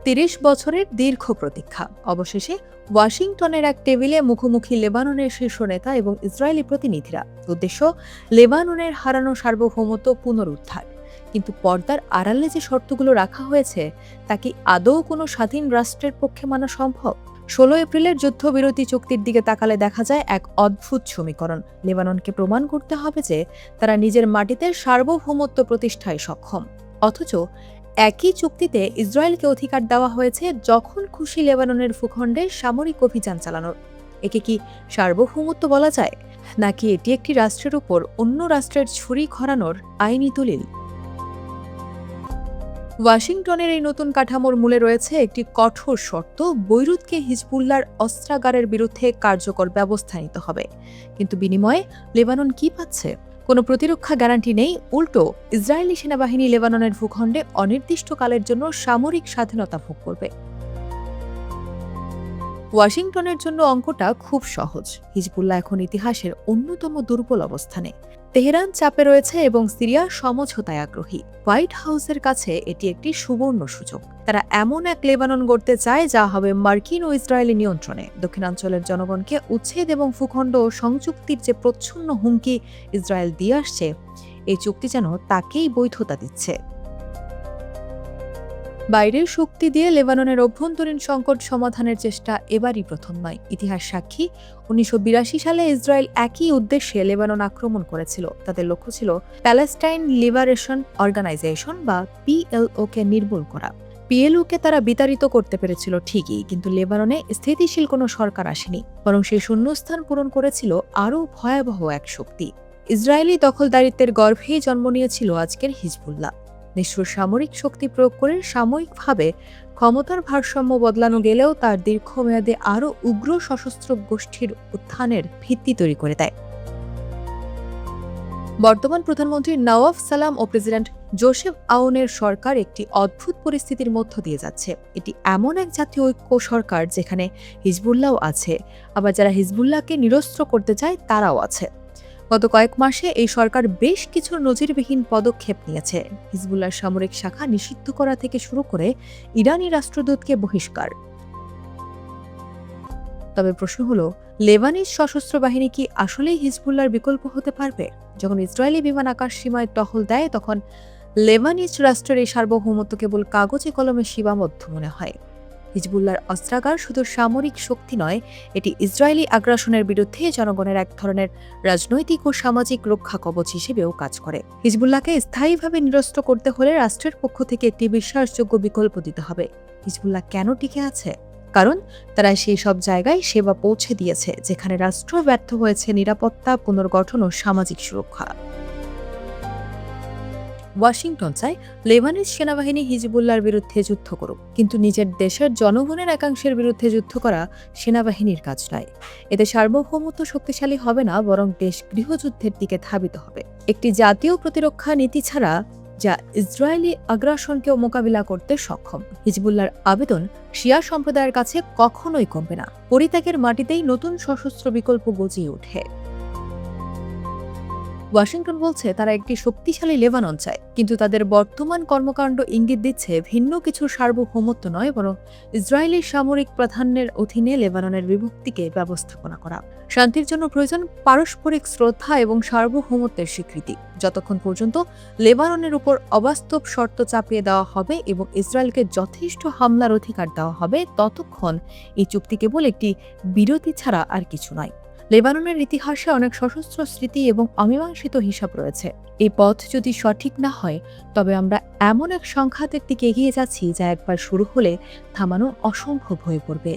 ৩০ বছরের দীর্ঘ প্রতীক্ষা অবশেষে ওয়াশিংটনের এক টেবিলে মুখোমুখি লেবাননের শীর্ষ নেতা এবং ইসরায়েলি প্রতিনিধিরা। উদ্দেশ্য লেবাননের হারানো সার্বভৌমত্ব পুনরুদ্ধার। কিন্তু পর্দার আড়ালে যে শর্তগুলো রাখা হয়েছে তা কি আদৌ কোনো স্বাধীন রাষ্ট্রের পক্ষে মানা সম্ভব? ১৬ এপ্রিলের যুদ্ধবিরতি চুক্তির দিকে তাকালে দেখা যায় এক অদ্ভুত সমীকরণ। লেবাননকে প্রমাণ করতে হবে যে তারা নিজের মাটিতে সার্বভৌমত্ব প্রতিষ্ঠায় সক্ষম, অথচ একই চুক্তিতে ইসরায়েলকে অধিকার দেওয়া হয়েছে যখন খুশি লেবাননের ভূখণ্ডে সামরিক অভিযান চালানোর। একে কি সার্বভৌমত্ব বলা যায়, নাকি এটি একটি রাষ্ট্রের উপর অন্য রাষ্ট্রের ছুরি ঘোরানোর আইনি দলিল? ওয়াশিংটনের এই নতুন কাঠামোর মূলে রয়েছে একটি কঠোর শর্ত: বৈরুতকে হিজবুল্লাহর অস্ত্রাগারের বিরুদ্ধে কার্যকর ব্যবস্থা নিতে হবে। কিন্তু বিনিময়ে লেবানন কি পাচ্ছে? কোনো প্রতিরক্ষা গ্যারান্টি নেই, উল্টো ইসরায়েলি সেনাবাহিনী লেবাননের ভূখণ্ডে অনির্দিষ্টকালের জন্য সামরিক স্বাধীনতা ভোগ করবে। ওয়াশিংটনের জন্য অঙ্কটা খুব সহজ। হিজবুল্লাহ এখন ইতিহাসের অন্যতম দুর্বল অবস্থানে। তেহরান চাপে রয়েছে এবং সিরিয়া সমঝোতায় আগ্রহী। হোয়াইট হাউসের কাছে এটি একটি সুবর্ণ সুযোগ। তারা এমন এক লেবানন গড়তে চায় যা হবে মার্কিন ও ইসরায়েলি নিয়ন্ত্রণে। দক্ষিণাঞ্চলের জনগণকে উচ্ছেদ এবং ভূখণ্ড সংযুক্তির যে প্রচ্ছন্ন হুমকি ইসরায়েল দিয়ে আসছে, এই চুক্তি যেন তাকেই বৈধতা দিচ্ছে। বাইরের শক্তি দিয়ে লেবাননের অভ্যন্তরীণ সংকট সমাধানের চেষ্টা এবারই প্রথম নয়। ইতিহাস সাক্ষী, ১৯৮২ সালে ইসরায়েল একই উদ্দেশ্যে লেবানন আক্রমণ করেছিল। তাদের লক্ষ্য ছিল প্যালেস্টাইন লিবারেশন অর্গানাইজেশন বা পিএলওকে নির্মূল করা। পিএলওকে তারা বিতাড়িত করতে পেরেছিল ঠিকই, কিন্তু লেবাননে স্থিতিশীল কোনো সরকার আসেনি, বরং সেই শূন্যস্থান পূরণ করেছিল আরও ভয়াবহ এক শক্তি। ইসরায়েলি দখলদারিত্বের গর্ভেই জন্ম নিয়েছিল আজকের হিজবুল্লাহ। নিষ্ঠুর সামরিক শক্তি প্রয়োগ করে সাময়িকভাবে ক্ষমতার ভারসাম্য বদলানো গেলেও তার দীর্ঘমেয়াদে আরও উগ্র সশস্ত্র গোষ্ঠীর উত্থানের ভিত্তি তৈরি করে দেয়। বর্তমান প্রধানমন্ত্রী নওয়াফ সালাম ও প্রেসিডেন্ট জোসেফ আউনের সরকার একটি অদ্ভুত পরিস্থিতির মধ্য দিয়ে যাচ্ছে। এটি এমন এক জাতীয় ঐক্য সরকার যেখানে হিজবুল্লাহও আছে, আবার যারা হিজবুল্লাহকে নিরস্ত্র করতে চায় তারাও আছে। গত কয়েক মাসে এই সরকার বেশ কিছু নজিরবিহীন পদক্ষেপ নিয়েছে। হিজবুল্লাহর সামরিক শাখা নিষিদ্ধ করা থেকে শুরু করে ইরানি রাষ্ট্রদূতকে বহিষ্কার। তবে প্রশ্ন হলো, লেবানিজ সশস্ত্র বাহিনী কি আসলেই হিজবুল্লাহর বিকল্প হতে পারবে? যখন ইসরায়েলি বিমান আকাশ সীমায় টহল দেয়, তখন লেবানিজ রাষ্ট্রের এই সার্বভৌমত্ব কেবল কাগজে কলমে সীমাবদ্ধ মনে হয়। হিজবুল্লাহর অস্ত্রাগার শুধু সামরিক শক্তি নয়, এটি ইসরায়েলি আগ্রাসনের বিরুদ্ধে জনগণের এক ধরনের রাজনৈতিক ও সামাজিক রক্ষা কবচ হিসেবেও কাজ করে। হিজবুল্লাহকে স্থায়ীভাবে নিরস্ত্র করতে হলে রাষ্ট্রের পক্ষ থেকে একটি বিশ্বাসযোগ্য বিকল্প দিতে হবে। হিজবুল্লাহ কেন টিকে আছে? কারণ তারা সেই সব জায়গায় সেবা পৌঁছে দিয়েছে যেখানে রাষ্ট্র ব্যর্থ হয়েছে নিরাপত্তা, পুনর্গঠন ও সামাজিক সুরক্ষা। ওয়াশিংটন চায় লেবানিজ সেনাবাহিনী হিজবুল্লাহর বিরুদ্ধে যুদ্ধ করুক, কিন্তু নিজের দেশের জনগণের একাংশের বিরুদ্ধে যুদ্ধ করা সেনাবাহিনীর কাজ নয়। এতে সার্বভৌমত্ব শক্তিশালী হবে না, বরং দেশ গৃহযুদ্ধের দিকে ধাবিত হবে। একটি জাতীয় প্রতিরক্ষা নীতি ছাড়া যা ইসরায়েলি আগ্রাসনকেও মোকাবিলা করতে সক্ষম। হিজবুল্লাহর আবেদন শিয়া সম্প্রদায়ের কাছে কখনোই কমবে না। পরিত্যাগের মাটিতেই নতুন সশস্ত্র বিকল্প গজিয়ে ওঠে। ওয়াশিংটন বলছে তারা একটি শক্তিশালী লেবানন চায়, কিন্তু তাদের বর্তমান কর্মকাণ্ড ইঙ্গিত দিচ্ছে ভিন্ন কিছু সার্বভৌমত্ব নয়, বরং ইসরায়েলি সামরিক প্রাধান্যের অধীনে লেবাননের বিভক্তিকে ব্যবস্থাপনা করা। শান্তির জন্য প্রয়োজন পারস্পরিক শ্রদ্ধা এবং সার্বভৌমত্বের স্বীকৃতি। যতক্ষণ পর্যন্ত লেবাননের উপর অবাস্তব শর্ত চাপিয়ে দেওয়া হবে এবং ইসরায়েলকে যথেষ্ট হামলার অধিকার দেওয়া হবে, ততক্ষণ এই চুক্তি কেবল একটি বিরতি ছাড়া আর কিছু নয়। লেবাননের ইতিহাসে অনেক সশস্ত্র স্মৃতি এবং অমীমাংসিত হিসাব রয়েছে। এই পথ যদি সঠিক না হয়, তবে আমরা এমন এক সংঘাতের দিকে এগিয়ে যাচ্ছি যা একবার শুরু হলে থামানো অসম্ভব হয়ে পড়বে।